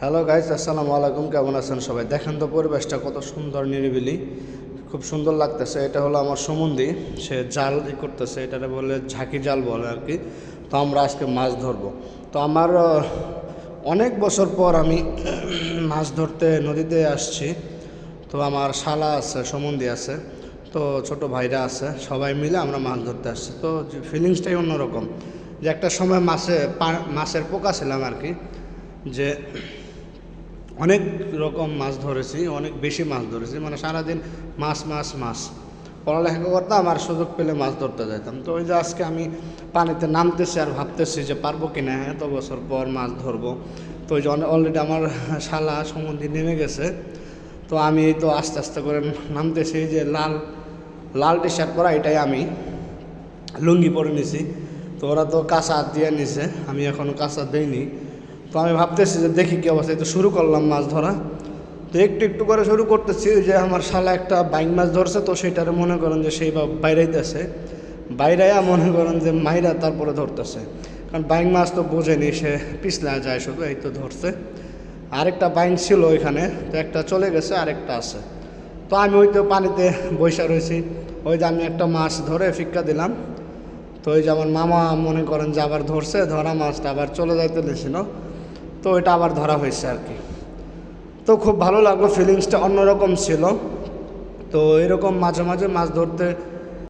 Hello guys, আসসালামু আলাইকুম। কেমন আছেন সবাই? দেখেন তো পরিবেশটা কত সুন্দর, নিরিবিলি, খুব সুন্দর লাগতেছে। এটা হলো আমার সমুন্দি, সে জাল করতেছে, এটাকে বলে ঝাঁকি জাল বলে আর কি। তো আমরা আজকে মাছ ধরবো। তো আমার অনেক বছর পর আমি মাছ ধরতে নদীতে আসছি। তো আমার শালা আছে, সমুন্দি আছে, তো ছোট ভাইরা আছে, সবাই মিলে আমরা মাছ ধরতে আসছি। তো ফিলিংসটাই অন্যরকম, যে একটা সময় মাছের পোকা ছিলাম আর কি, যে অনেক রকম মাছ ধরেছি, অনেক বেশি মাছ ধরেছি, মানে সারাদিন মাছ মাছ মাছ পড়ালেখা করতাম আর সুযোগ পেলে মাছ ধরতে যেতাম। তো ওই যে আজকে আমি পানিতে নামতেছি আর ভাবতেছি যে পারবো কি না, এত বছর পর মাছ ধরবো। তো ওই যে অলরেডি আমার শালা সমুদ্রে নেমে গেছে। তো আমি তো আস্তে আস্তে করে নামতেছি, যে লাল লাল টি শার্ট পরা, এটাই আমি লুঙ্গি পরে নিছি। তো ওরা তো কাঁচা হাত দিয়ে নিছে, আমি এখনও কাঁচা দেইনি। তো আমি ভাবতেছি যে দেখি কী অবস্থা। তো শুরু করলাম মাছ ধরা। তো একটু একটু করে শুরু করতেছি, যে আমার শালা একটা বাইং মাছ ধরছে, তো সেটারে মনে করেন যে সেই বাইরাইতেছে, বাইরাইয়া মনে করেন যে মাইরা তারপরে ধরতেছে। কারণ বাইং মাছ তো বোঝেনি, সে পিছলা যায় শুধু, এই তো ধরছে। আরেকটা বাইং ছিল ওইখানে, তো একটা চলে গেছে, আরেকটা আছে। তো আমি ওই তো পানিতে বসে রয়েছি। ওই যে আমি একটা মাছ ধরে ফিক্কা দিলাম। তো ওই যে আমার মামা মনে করেন যে আবার ধরছে, ধরা মাছটা আবার চলে যাইতে দিয়েছিল, তো ওইটা আবার ধরা হয়েছে আর কি। তো খুব ভালো লাগলো, ফিলিংসটা অন্যরকম ছিল। তো এরকম মাঝে মাঝে মাছ ধরতে